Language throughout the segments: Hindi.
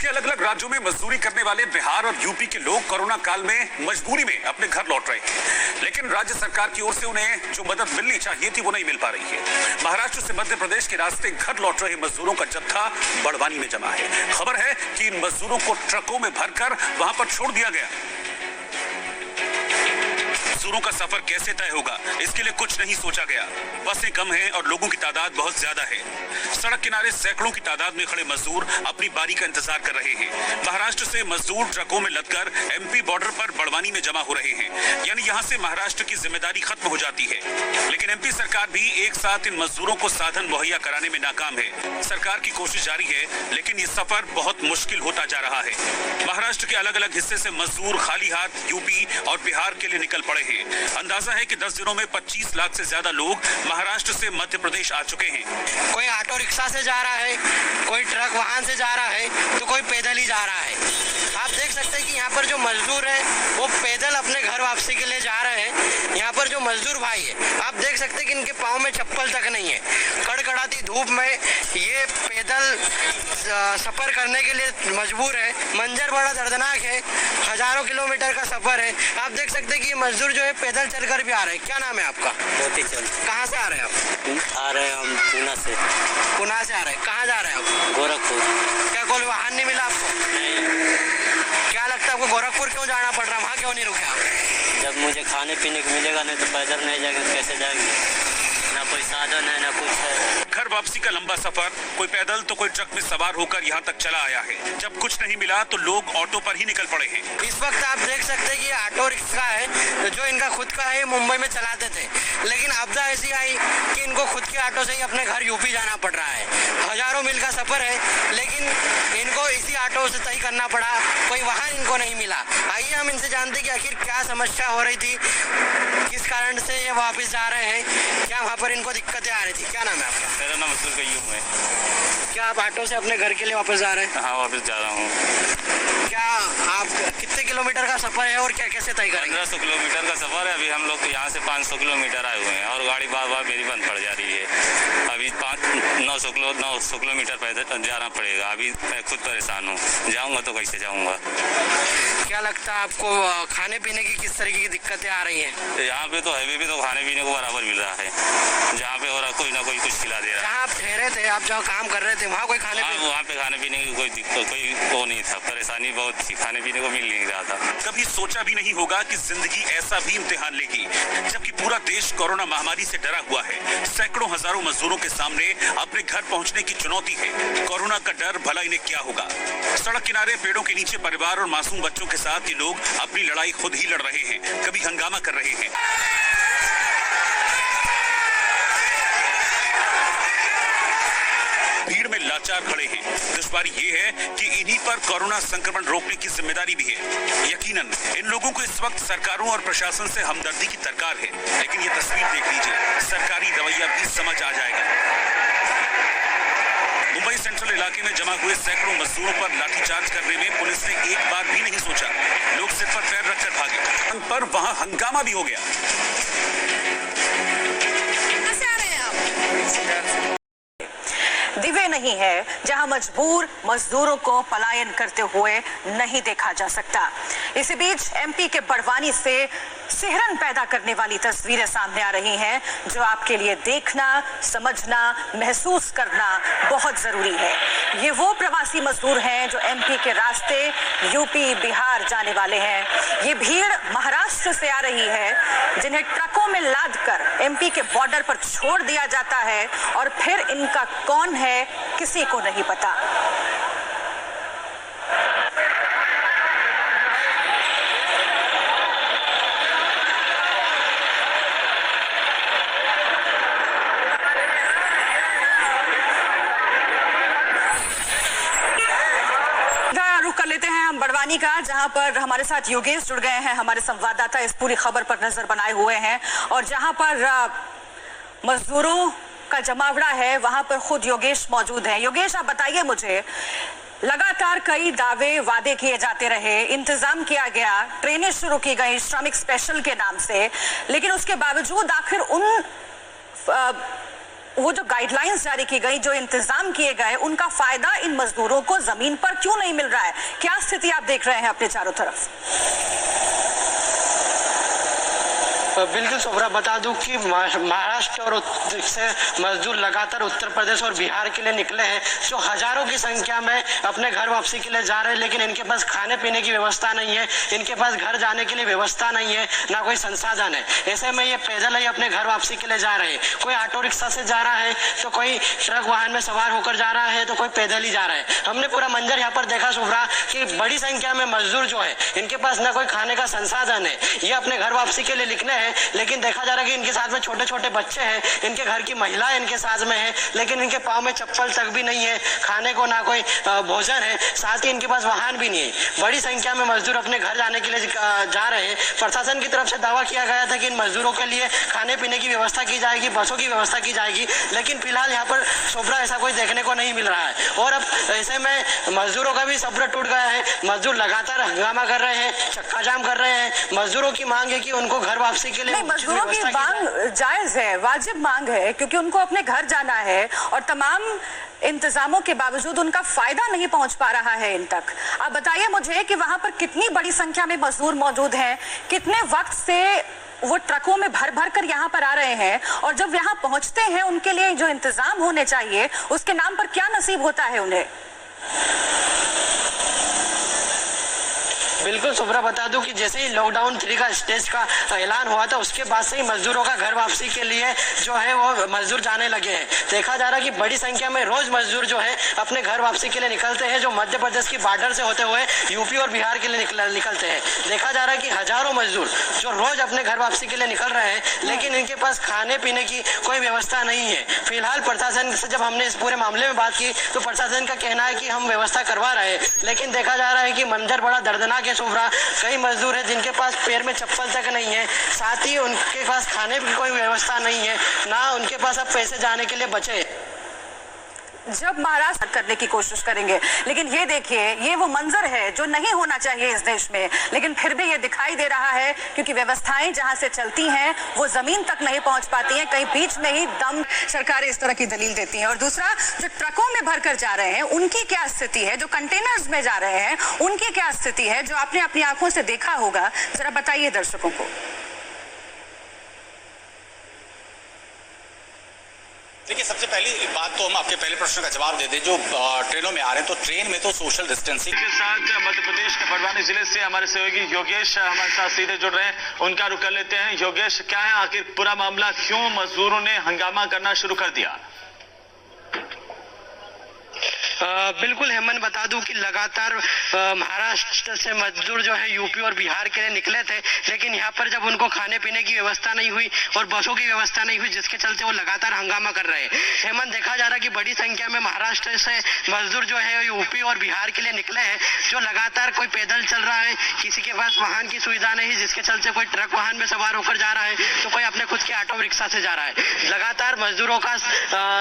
के अलग अलग राज्यों में मजदूरी करने वाले बिहार और यूपी के लोग कोरोना काल में मजबूरी में अपने घर लौट रहे हैं, लेकिन राज्य सरकार की ओर से उन्हें जो मदद मिलनी चाहिए थी वो नहीं मिल पा रही है। महाराष्ट्र से मध्य प्रदेश के रास्ते घर लौट रहे मजदूरों का जत्था बड़वानी में जमा है। खबर है कि इन मजदूरों को ट्रकों में भरकर वहां पर छोड़ दिया गया। मजदूरों का सफर कैसे तय होगा, इसके लिए कुछ नहीं सोचा गया। बसें कम हैं और लोगों की तादाद बहुत ज्यादा है। सड़क किनारे सैकड़ों की तादाद में खड़े मजदूर अपनी बारी का इंतजार कर रहे हैं। महाराष्ट्र से मजदूर ट्रकों में लदकर एमपी बॉर्डर पर बड़वानी में जमा हो रहे हैं, यानी यहां से महाराष्ट्र की जिम्मेदारी खत्म हो जाती है। लेकिन एमपी सरकार भी एक साथ इन मजदूरों को साधन मुहैया कराने में नाकाम है। सरकार की कोशिश जारी है, लेकिन ये सफर बहुत मुश्किल होता जा रहा है। महाराष्ट्र के अलग अलग हिस्से से मजदूर खाली हाथ यूपी और बिहार के लिए निकल पड़े हैं। अंदाजा है कि 10 दिनों में 25 लाख से ज्यादा लोग महाराष्ट्र से मध्य प्रदेश आ चुके हैं। कोई ऑटो रिक्शा से जा रहा है, कोई ट्रक वाहन से जा रहा है, तो कोई पैदल ही जा रहा है। आप देख सकते हैं कि यहाँ पर जो मजदूर है वो पैदल अपने घर वापसी के लिए जा रहे हैं। यहाँ पर जो मजदूर भाई है, आप देख सकते हैं कि इनके पाँव में चप्पल तक नहीं है। कड़कड़ाती धूप में ये पैदल सफर करने के लिए मजबूर है। मंजर बड़ा दर्दनाक है, हजारों किलोमीटर का सफर है। आप देख सकते हैं कि ये मजदूर जो है पैदल चलकर भी आ रहे हैं। क्या नाम है आपका? मोती चंद। कहाँ से आ रहे हैं आप? आ रहे हैं हम पूना से। पुणे से आ रहे हैं। कहाँ जा रहे हैं आप? गोरखपुर। क्या कोई वाहन नहीं मिला आपको? नहीं। क्या लगता है आपको गोरखपुर क्यों जाना पड़ रहा है? वहाँ क्यों नहीं रुके आप? जब मुझे खाने पीने को मिलेगा नहीं तो पैदल नहीं जाएंगे तो कैसे जाएंगे? ना कोई साधन है ना कुछ है। घर वापसी का लंबा सफर, कोई पैदल तो कोई ट्रक में सवार होकर यहाँ तक चला आया है। जब कुछ नहीं मिला तो लोग ऑटो पर ही निकल पड़े हैं। इस वक्त आप देख सकते हैं कि ये ऑटो रिक्शा है जो इनका खुद का है, मुंबई में चलाते थे। लेकिन आपदा ऐसी आई कि इनको खुद के ऑटो से ही अपने घर यूपी जाना पड़ रहा है। हजारों मील का सफर है, लेकिन इनको इसी ऑटो से तय करना पड़ा। कोई वाहन इनको नहीं मिला। आइए हम इनसे जानते हैं कि आखिर क्या समस्या हो रही थी, किस कारण से ये वापस जा रहे हैं, क्या वहाँ पर इनको दिक्कतें आ रही थी। क्या नाम है आपका? मेरा नाम अब्दुल कय्यूम है। क्या आप ऑटो से अपने घर के लिए वापस जा रहे हैं? हाँ, वापस जा रहा हूँ। क्या आप कितने किलोमीटर का सफर है और क्या कैसे तय करेंगे? 1500 किलोमीटर का सफर है। अभी हम लोग यहाँ से 500 किलोमीटर आए हुए हैं और गाड़ी बार बार मेरी बंद पड़ जा रही है। अभी 900 किलोमीटर पैदल जाना पड़ेगा। अभी मैं खुद परेशान हूँ, जाऊँगा तो कैसे जाऊँगा। क्या लगता है आपको खाने पीने की किस तरीके की दिक्कतें आ रही हैं? यहाँ पे तो हाईवे पे तो खाने पीने को बराबर मिल रहा है। जहाँ पे हो रहा कोई ना कोई कुछ खिला दे रहा है। जहाँ आप ठहरे थे, आप जहाँ काम कर रहे थे, वहाँ कोई खाने पीने? वहाँ पे खाने पीने की कोई दिक्कत कोई वो नहीं था। परेशानी बहुत थी, खाने पीने को मिल नहीं रहा था। कभी सोचा भी नहीं होगा कि जिंदगी ऐसा भी इम्तिहान लेगी, जबकि पूरा देश कोरोना महामारी से डरा हुआ है। सैकड़ों हजारों मजदूरों के सामने अपने घर पहुंचने की चुनौती है। कोरोना का डर, भला इन्हें क्या होगा। सड़क किनारे पेड़ों के नीचे परिवार और मासूम बच्चों के साथ ये लोग अपनी लड़ाई खुद ही लड़ रहे हैं, कभी हंगामा कर रहे हैं। भीड़ में लाचार खड़े हैं। दुश्वारी ये है कि इन्हीं पर कोरोना संक्रमण रोकने की जिम्मेदारी भी है। यकीनन इन लोगों को इस वक्त सरकारों और प्रशासन से हमदर्दी की दरकार है, लेकिन ये तस्वीर देख लीजिए, सरकारी रवैया भी समझ आ जाएगा। मुंबई सेंट्रल इलाके में जमा हुए सैकड़ों मजदूरों पर लाठीचार्ज करने में पुलिस ने एक बार भी नहीं सोचा। लोग सिर पर पैर रखकर भागे, पर वहां हंगामा भी हो गया। दिव्य नहीं है जहां मजबूर मजदूरों को पलायन करते हुए नहीं देखा जा सकता। इसी बीच एमपी के बड़वानी से सिहरन पैदा करने वाली तस्वीरें सामने आ रही हैं, जो आपके लिए देखना, समझना, महसूस करना बहुत जरूरी है। ये वो प्रवासी मजदूर हैं जो एमपी के रास्ते यूपी बिहार जाने वाले हैं। ये भीड़ महाराष्ट्र से आ रही है, जिन्हें ट्रकों में लादकर एमपी के बॉर्डर पर छोड़ दिया जाता है और फिर इनका कौन है किसी को नहीं पता। कर लेते हैं हम बड़वानी का, जहां पर हमारे साथ योगेश जुड़ गए हैं। हमारे संवाददाता इस पूरी खबर पर नजर बनाए हुए हैं और जहां पर मजदूरों का जमावड़ा है वहां पर खुद योगेश मौजूद है। योगेश, आप बताइए मुझे, लगातार कई दावे वादे किए जाते रहे, इंतजाम किया गया, ट्रेनें शुरू की गई श्रमिक स्पेशल के नाम से, लेकिन उसके बावजूद आखिर उन वो जो गाइडलाइंस जारी की गई, जो इंतजाम किए गए, उनका फायदा इन मजदूरों को जमीन पर क्यों नहीं मिल रहा है? क्या स्थिति आप देख रहे हैं अपने चारों तरफ? बिल्कुल शुभ्रा, बता दूं कि महाराष्ट्र और से मजदूर लगातार उत्तर प्रदेश और बिहार के लिए निकले हैं, जो हजारों की संख्या में अपने घर वापसी के लिए जा रहे हैं, लेकिन इनके पास खाने पीने की व्यवस्था नहीं है, इनके पास घर जाने के लिए व्यवस्था नहीं है, ना कोई संसाधन है। ऐसे में ये पैदल ही अपने घर वापसी के लिए जा रहे हैं। कोई ऑटो रिक्शा से जा रहा है, तो कोई ट्रक वाहन में सवार होकर जा रहा है, तो कोई पैदल ही जा रहा है। हमने पूरा मंजर यहाँ पर देखा शुभ्रा कि बड़ी संख्या में मजदूर जो है, इनके पास ना कोई खाने का संसाधन है, ये अपने घर वापसी के लिए निकले हैं, लेकिन देखा जा रहा है कि इनके साथ में छोटे छोटे बच्चे हैं, इनके घर की महिलाएं इनके साथ में है, लेकिन इनके पाँव में चप्पल तक भी नहीं है, खाने को ना कोई भोजन है, साथ ही इनके पास वाहन भी नहीं है। बड़ी संख्या में मजदूर अपने घर जाने के लिए जा रहे हैं। प्रशासन की तरफ से दावा किया गया था कि इन मजदूरों के लिए खाने पीने की व्यवस्था की जाएगी, बसों की व्यवस्था की जाएगी, लेकिन फिलहाल यहाँ पर शुभ्रा ऐसा कोई देखने को नहीं मिल रहा है। और अब ऐसे में मजदूरों का भी सब्र टूट गया है। मजदूर लगातार हंगामा कर रहे हैं, चक्का जाम कर रहे हैं। मजदूरों की मांग है कि उनको घर वापसी के लिए मजदूरों की मांग जायज है, वाजिब मांग है, क्योंकि उनको अपने घर जाना है और तमाम इंतजामों के बावजूद उनका फायदा नहीं पहुंच पा रहा है इन तक। आप बताइए मुझे कि वहां पर कितनी बड़ी संख्या में मजदूर मौजूद हैं, कितने वक्त से वो ट्रकों में भर भर कर यहाँ पर आ रहे हैं, और जब यहाँ पहुंचते हैं उनके लिए जो इंतजाम होने चाहिए उसके नाम पर क्या नसीब होता है उन्हें? बिल्कुल शुभ्रा, बता दूं कि जैसे ही लॉकडाउन 3 का स्टेज का ऐलान हुआ था, उसके बाद से ही मजदूरों का घर वापसी के लिए जो है वो मजदूर जाने लगे हैं। देखा जा रहा है कि बड़ी संख्या में रोज मजदूर जो है अपने घर वापसी के लिए निकलते हैं, जो मध्य प्रदेश की बॉर्डर से होते हुए यूपी और बिहार के लिए निकलते हैं। देखा जा रहा है कि हजारों मजदूर जो रोज अपने घर वापसी के लिए निकल रहे हैं, लेकिन इनके पास खाने पीने की कोई व्यवस्था नहीं है। फिलहाल प्रशासन से जब हमने इस पूरे मामले में बात की, तो प्रशासन का कहना है कि हम व्यवस्था करवा रहे हैं, लेकिन देखा जा रहा है कि मंजर बड़ा दर्दनाक शुभ्रा। कई मजदूर हैं जिनके पास पैर में चप्पल तक नहीं है, साथ ही उनके पास खाने की कोई व्यवस्था नहीं है, ना उनके पास अब पैसे जाने के लिए बचे। जब महाराष्ट्र करने की कोशिश करेंगे, लेकिन ये देखिए, ये वो मंजर है जो नहीं होना चाहिए इस देश में, लेकिन फिर भी ये दिखाई दे रहा है, क्योंकि व्यवस्थाएं जहां से चलती हैं वो जमीन तक नहीं पहुंच पाती हैं, कहीं बीच में ही दम सरकारें इस तरह की दलील देती हैं। और दूसरा, जो ट्रकों में भर कर जा रहे हैं उनकी क्या स्थिति है, जो कंटेनर्स में जा रहे हैं उनकी क्या स्थिति है, जो आपने अपनी आंखों से देखा होगा, जरा बताइए दर्शकों को। देखिए, सबसे पहली बात तो हम आपके पहले प्रश्न का जवाब दे दें। जो ट्रेनों में आ रहे हैं, तो ट्रेन में तो सोशल डिस्टेंसिंग के साथ मध्य प्रदेश के बड़वानी जिले से हमारे सहयोगी योगेश हमारे साथ सीधे जुड़ रहे हैं, उनका रुख कर लेते हैं। योगेश, क्या है आखिर पूरा मामला, क्यों मजदूरों ने हंगामा करना शुरू कर दिया? बिल्कुल हेमंत, बता दूं कि लगातार महाराष्ट्र से मजदूर जो है यूपी और बिहार के लिए निकले थे, लेकिन यहाँ पर जब उनको खाने पीने की व्यवस्था नहीं हुई और बसों की व्यवस्था नहीं हुई, जिसके चलते वो लगातार हंगामा कर रहे हैं। हेमंत, देखा जा रहा है कि बड़ी संख्या में महाराष्ट्र से मजदूर जो है यूपी और बिहार के लिए निकले हैं, जो लगातार कोई पैदल चल रहा है, किसी के पास वाहन की सुविधा नहीं, जिसके चलते कोई ट्रक वाहन में सवार होकर जा रहा है, तो कोई अपने खुद के ऑटो रिक्शा से जा रहा है। लगातार मजदूरों का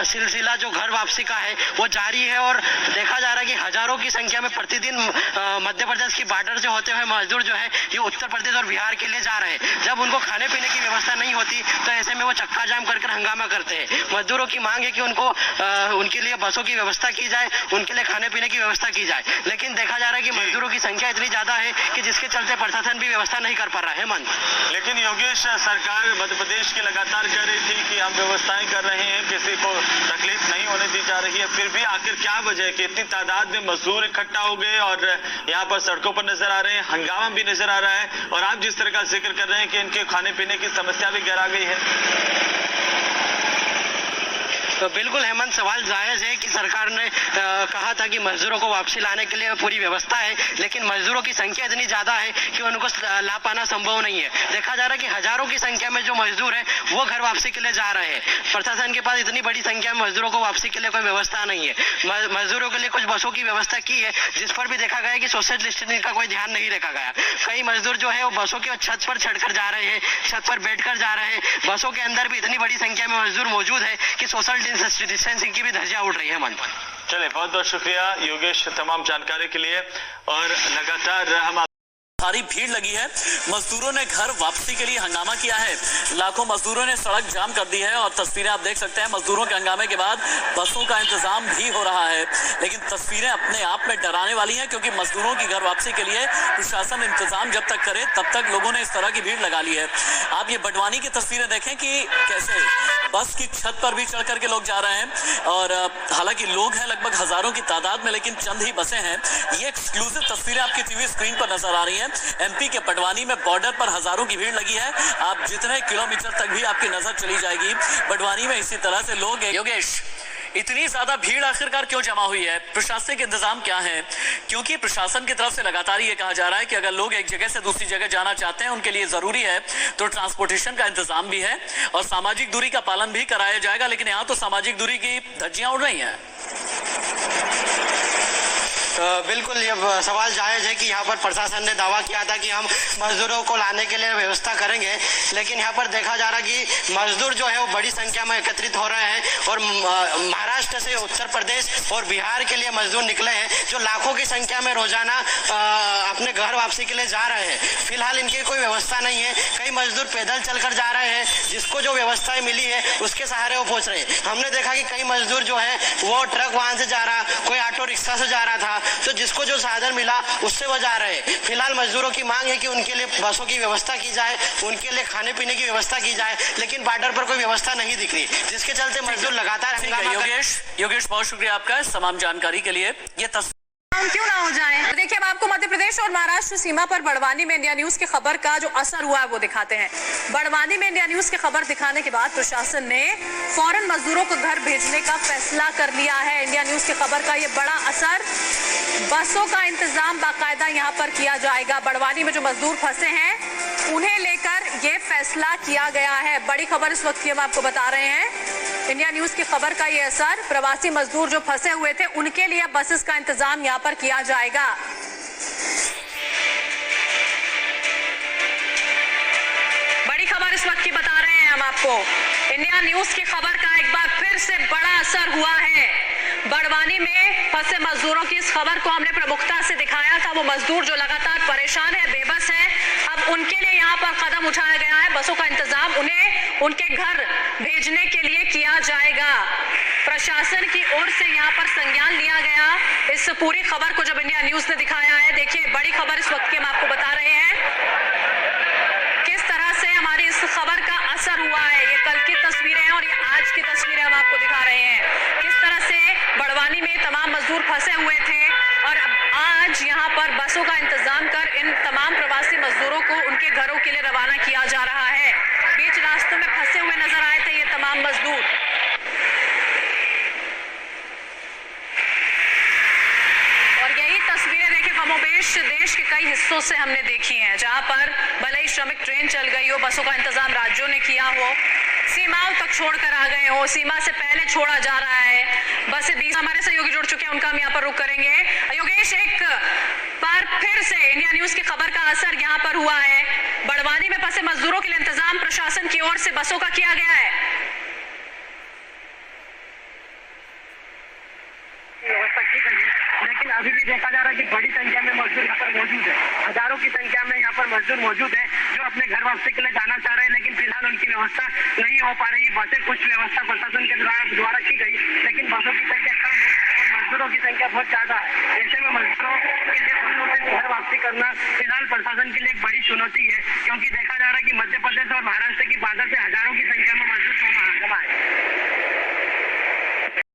सिलसिला जो घर वापसी का है वो जारी है, और देखा जा रहा है कि हजारों की संख्या में प्रतिदिन मध्य प्रदेश की बॉर्डर से होते हुए मजदूर जो है ये उत्तर प्रदेश और बिहार के लिए जा रहे हैं। जब उनको खाने पीने की व्यवस्था नहीं होती, तो ऐसे में वो चक्का जाम कर हंगामा करते हैं। मजदूरों की मांग है कि उनको उनके लिए बसों की व्यवस्था की जाए, उनके लिए खाने पीने की व्यवस्था की जाए, लेकिन देखा जा रहा है कि मजदूरों की संख्या इतनी ज्यादा है कि जिसके चलते प्रशासन भी व्यवस्था नहीं कर पा रहा है। हेमंत, लेकिन योगेश, सरकार मध्य प्रदेश की लगातार कह रही थी कि हम व्यवस्थाएं कर रहे हैं, किसी को तकलीफ नहीं होने दी जा रही है, फिर भी आखिर क्या वजह है कि इतनी तादाद में मजदूर इकट्ठा हो गए और यहाँ पर सड़कों पर नजर आ रहे हैं, हंगामा भी नजर आ रहा है, और आप जिस तरह का जिक्र कर रहे हैं कि इनके खाने पीने की समस्या भी गहरा गई है? तो बिल्कुल हेमंत, सवाल जायज है कि सरकार ने कहा था कि मजदूरों को वापसी लाने के लिए पूरी व्यवस्था है, लेकिन मजदूरों की संख्या इतनी ज्यादा है कि उनको ला पाना संभव नहीं है। देखा जा रहा है कि हजारों की संख्या में जो मजदूर है वो घर वापसी के लिए जा रहे हैं। प्रशासन के पास इतनी बड़ी संख्या में मजदूरों को वापसी के लिए कोई व्यवस्था नहीं है। मजदूरों के लिए कुछ बसों की व्यवस्था की है, जिस पर भी देखा गया कि सोशल डिस्टेंसिंग का कोई ध्यान नहीं रखा गया। कई मजदूर जो है वो बसों के छत पर चढ़कर जा रहे हैं, छत पर बैठकर जा रहे हैं। बसों के अंदर भी इतनी बड़ी संख्या में मजदूर मौजूद है कि सोशल डिस्टेंसिंग की भी धज्जियां उड़ रही है। मन, चलिए, बहुत बहुत शुक्रिया योगेश तमाम जानकारी के लिए, और लगातार हम भारी भीड़ लगी है। मजदूरों ने घर वापसी के लिए हंगामा किया है। लाखों मजदूरों ने सड़क जाम कर दी है और तस्वीरें आप देख सकते हैं। मजदूरों के हंगामे के बाद बसों का इंतजाम भी हो रहा है, लेकिन तस्वीरें अपने आप में डराने वाली हैं, क्योंकि मजदूरों की घर वापसी के लिए प्रशासन इंतजाम जब तक करे तब तक लोगों ने इस तरह की भीड़ लगा ली है। आप ये बड़वानी की तस्वीरें देखें कि कैसे बस की छत पर भी चढ़ करके लोग जा रहे हैं और हालांकि लोग हैं लगभग हजारों की तादाद में, लेकिन चंद ही बसें हैं। ये एक्सक्लूसिव तस्वीरें आपकी टीवी स्क्रीन पर नजर आ रही हैं। एमपी के बड़वानी में बॉर्डर पर हजारों की भीड़ लगी है। आप जितने किलोमीटर तक भी आपकी नजर चली जाएगी, बड़वानी में इसी तरह से लोग। योगेश, इतनी ज्यादा भीड़ आखिरकार क्यों जमा हुई है? प्रशासनिक इंतजाम क्या है? क्योंकि प्रशासन की तरफ से लगातार ये कहा जा रहा है कि अगर लोग एक जगह से दूसरी जगह जाना चाहते हैं, उनके लिए जरूरी है तो ट्रांसपोर्टेशन का इंतजाम भी है और सामाजिक दूरी का पालन भी कराया जाएगा। लेकिन यहाँ तो सामाजिक दूरी की धज्जियां उड़ रही हैं। बिल्कुल ये सवाल जायज़ है कि यहाँ पर प्रशासन ने दावा किया था कि हम मजदूरों को लाने के लिए व्यवस्था करेंगे, लेकिन यहाँ पर देखा जा रहा है कि मजदूर जो है वो बड़ी संख्या में एकत्रित हो रहे हैं और महाराष्ट्र से उत्तर प्रदेश और बिहार के लिए मजदूर निकले हैं, जो लाखों की संख्या में रोजाना अपने घर वापसी के लिए जा रहे हैं। फिलहाल इनकी कोई व्यवस्था नहीं है। कई मजदूर पैदल चलकर जा रहे हैं, जिसको जो व्यवस्थाएं मिली है उसके सहारे वो पहुंच रहे हैं। हमने देखा कि कई मजदूर जो है वो ट्रक वाहन से जा रहा, कोई ऑटो रिक्शा से जा रहा था, तो जिसको जो साधन मिला उससे वो जा रहे हैं। फिलहाल मजदूरों की मांग है कि उनके लिए बसों की व्यवस्था की जाए, उनके लिए खाने पीने की व्यवस्था की जाए, लेकिन बॉर्डर पर कोई व्यवस्था नहीं दिख रही, जिसके चलते मजदूर लगातार हंगामा। योगेश बहुत शुक्रिया आपका इस तमाम जानकारी के लिए। ये क्यों ना हो जाए। देखिए, अब आपको मध्य प्रदेश और महाराष्ट्र सीमा पर बड़वानी में इंडिया न्यूज की खबर का जो असर हुआ है वो दिखाते हैं। बड़वानी में इंडिया न्यूज की खबर दिखाने के बाद प्रशासन ने फौरन मजदूरों को घर भेजने का फैसला कर लिया है। इंडिया न्यूज की खबर का ये बड़ा असर, बसों का इंतजाम बाकायदा यहाँ पर किया जाएगा। बड़वानी में जो मजदूर फंसे हैं उन्हें लेकर ये फैसला किया गया है। बड़ी खबर इस वक्त की हम आपको बता रहे हैं। इंडिया न्यूज की खबर का ये असर, प्रवासी मजदूर जो फंसे हुए थे उनके लिए बसेस का इंतजाम यहाँ पर किया जाएगा। बड़ी खबर इस वक्त की बता रहे हैं हम आपको। इंडिया न्यूज की खबर का एक बार फिर से बड़ा असर हुआ है। बड़वानी में फंसे मजदूरों की इस खबर को हमने प्रमुखता से दिखाया था। वो मजदूर जो लगातार परेशान है, बेबस है, अब उनके लिए यहाँ पर कदम उठाया गया है। बसों का इंतजाम उन्हें उनके घर भेजने के लिए किया जाएगा। प्रशासन की ओर से यहाँ पर संज्ञान लिया गया इस पूरी खबर को जब इंडिया न्यूज ने दिखाया है। देखिए, बड़ी खबर इस वक्त की हम आपको बता रहे हैं किस तरह से हमारी इस खबर का असर हुआ है। ये कल की तस्वीरें हैं और ये आज की तस्वीरें हम आपको दिखा रहे हैं। किस तरह से बड़वानी में तमाम मजदूर फंसे हुए थे और आज यहाँ पर बसों का इंतजाम कर इन तमाम प्रवासी मजदूरों को उनके घरों के लिए रवाना किया जा रहा है। बीच रास्तों में फंसे हुए नजर आए थे ये तमाम मजदूर। और यही तस्वीरें देखिए कमोबेश देश के कई हिस्सों से हमने देखी हैं, जहां पर भले ही श्रमिक ट्रेन चल गई हो, बसों का इंतजाम राज्यों ने किया हो, सीमाओं तक छोड़कर आ गए हो, सीमा से पहले छोड़ा जा रहा है। बस हमारे सहयोगी जुड़ चुके हैं, उनका हम यहाँ पर रुक करेंगे। योगेश, एक बार फिर से इंडिया न्यूज की खबर का असर यहाँ पर हुआ है। बड़वानी में फंसे मजदूरों के लिए इंतजाम प्रशासन की ओर से बसों का किया गया है। व्यवस्था की गई है, लेकिन अभी भी देखा जा रहा है कि बड़ी संख्या में मजदूर यहाँ पर मौजूद है। हजारों की संख्या में यहाँ पर मजदूर मौजूद है जो अपने घर वापसी के लिए जाना चाह रहे हैं, लेकिन फिलहाल उनकी व्यवस्था नहीं हो पा रही। बसें कुछ व्यवस्था प्रशासन के द्वारा की गई, लेकिन बसों की संख्या कम है और मजदूरों की संख्या बहुत ज्यादा है। ऐसे में मजदूरों के लिए बसों से घर वापसी करना फिलहाल प्रशासन के लिए एक बड़ी चुनौती है, क्योंकि देखा जा रहा है कि मध्य प्रदेश और महाराष्ट्र की बाधा से हजारों की संख्या में मजदूर जमा है।